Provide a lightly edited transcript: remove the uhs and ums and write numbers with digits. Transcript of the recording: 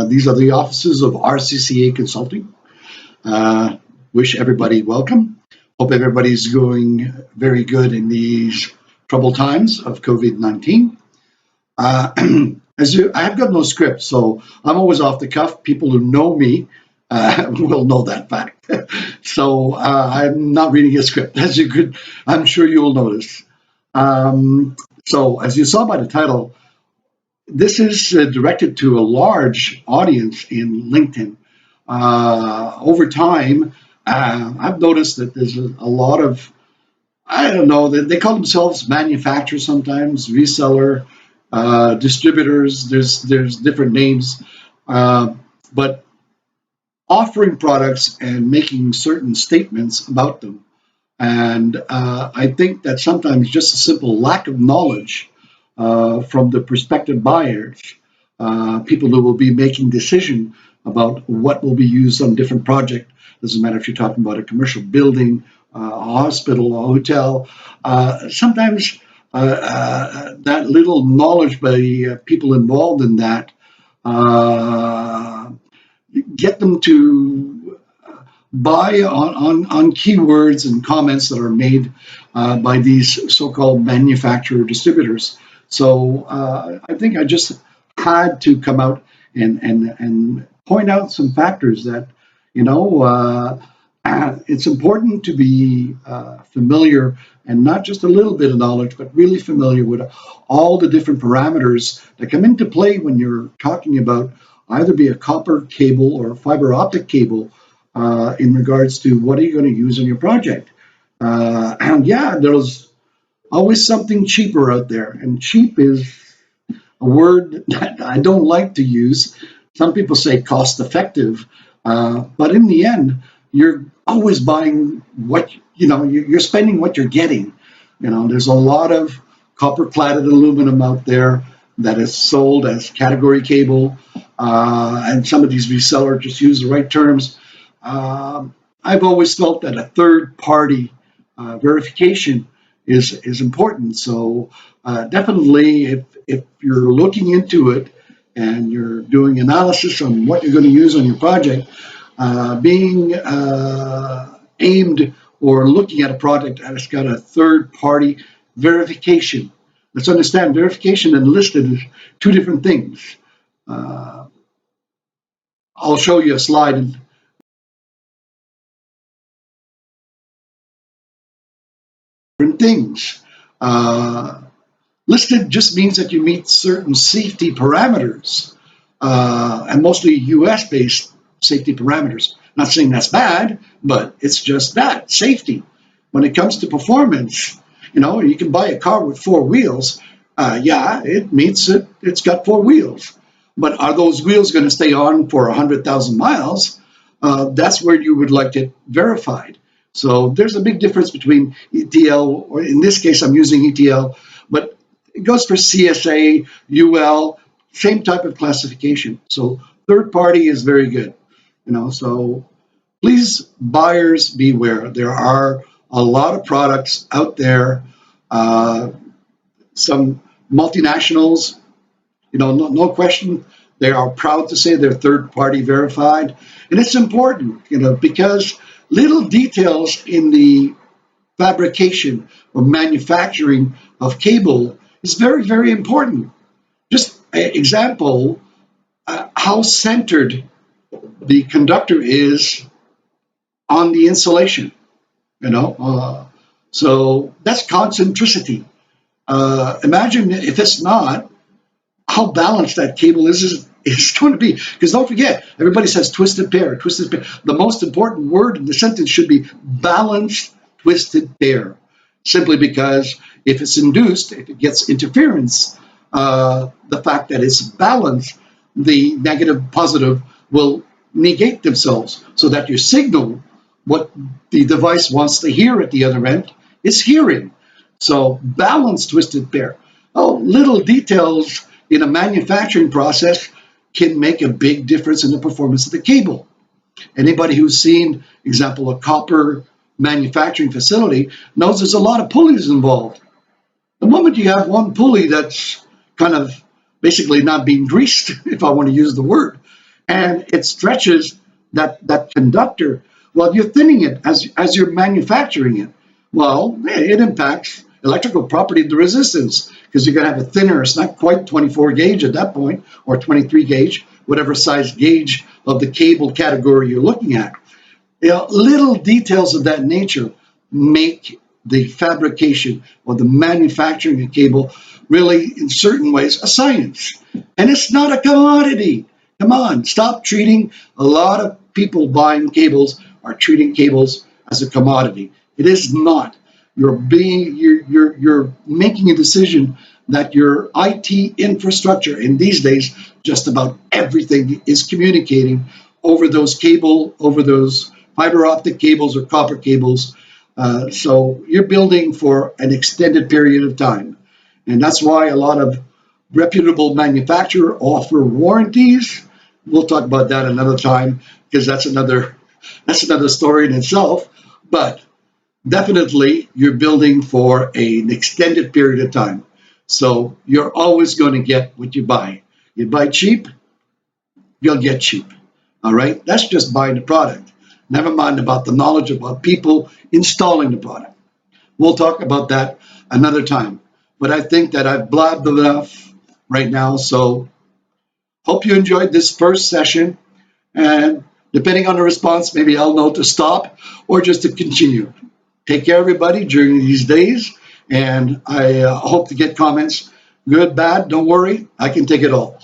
These are the offices of RCCA Consulting. Uh, Wish everybody welcome. Hope everybody's going very good in these troubled times of COVID-19. Uh, I've got no script, so I'm always off the cuff. People who know me will know that fact. I'm not reading a script, I'm sure you will notice. As you saw by the title, this is directed to a large audience in LinkedIn. Over time, I've noticed that there's a lot of, I don't know, they call themselves manufacturers sometimes, reseller, distributors. There's different names, but offering products and making certain statements about them. And I think that sometimes just a simple lack of knowledge from the prospective buyers, people who will be making decision about what will be used on different project. Doesn't matter if you're talking about a commercial building, a hospital, a hotel. Sometimes that little knowledge by people involved in that get them to buy on keywords and comments that are made by these so-called manufacturer distributors. So I think I just had to come out and point out some factors that, it's important to be familiar and not just a little bit of knowledge, but really familiar with all the different parameters that come into play when you're talking about either be a copper cable or a fiber optic cable in regards to what are you going to use in your project. And yeah, there's always something cheaper out there, and cheap is a word that I don't like to use. Some people say cost effective, but in the end, you're always buying what you're spending what you're getting. There's a lot of copper cladded aluminum out there that is sold as category cable, and some of these resellers just use the right terms. I've always felt that a third party verification is important. So definitely, if you're looking into it and you're doing analysis on what you're going to use on your project, being aimed or looking at a project that has got a third party verification. Let's understand verification and listed is two different things. I'll show you a slide. Different things. Listed just means that you meet certain safety parameters, and mostly US based safety parameters. Not saying that's bad, but it's just that safety. When it comes to performance, you can buy a car with four wheels. Yeah, it meets it, it's got four wheels. But are those wheels going to stay on for 100,000 miles? That's where you would like it verified. So there's a big difference between ETL, or in this case, I'm using ETL, but it goes for CSA, UL, same type of classification. So third party is very good. So please, buyers, beware. There are a lot of products out there. Some multinationals, no question, they are proud to say they're third party verified. And it's important, because little details in the fabrication or manufacturing of cable is very, very important. Just an example, how centered the conductor is on the insulation, so that's concentricity. Imagine if it's not, how balanced that cable is going to be. Because don't forget, everybody says twisted pair, twisted pair. The most important word in the sentence should be balanced twisted pair. Simply because if it's induced, if it gets interference, the fact that it's balanced, the negative, positive will negate themselves so that your signal, what the device wants to hear at the other end, is hearing. So balanced twisted pair. Oh, little details in a manufacturing process can make a big difference in the performance of the cable. Anybody who's seen, example, a copper manufacturing facility knows there's a lot of pulleys involved. The moment you have one pulley that's kind of basically not being greased, if I want to use the word. And it stretches that conductor while you're thinning it as you're manufacturing it. Well, it impacts electrical property of the resistance because you're going to have a thinner, it's not quite 24 gauge at that point, or 23 gauge, whatever size gauge of the cable category you're looking at. Little details of that nature make the fabrication or the manufacturing of cable really, in certain ways, a science. And it's not a commodity. Come on, stop treating a lot of people buying cables are treating cables as a commodity. It is not. You're making a decision that your IT infrastructure, and these days just about everything is communicating over those fiber optic cables or copper cables. So you're building for an extended period of time. And that's why a lot of reputable manufacturers offer warranties. We'll talk about that another time because that's another story in itself. But definitely you're building for an extended period of time. So you're always going to get what you buy. You buy cheap, you'll get cheap. All right? That's just buying the product. Never mind about the knowledge about people installing the product. We'll talk about that another time. But I think that I've blabbed enough right now. So hope you enjoyed this first session. And depending on the response, maybe I'll know to stop or just to continue. Take care, everybody, during these days. And I hope to get comments. Good, bad, don't worry. I can take it all.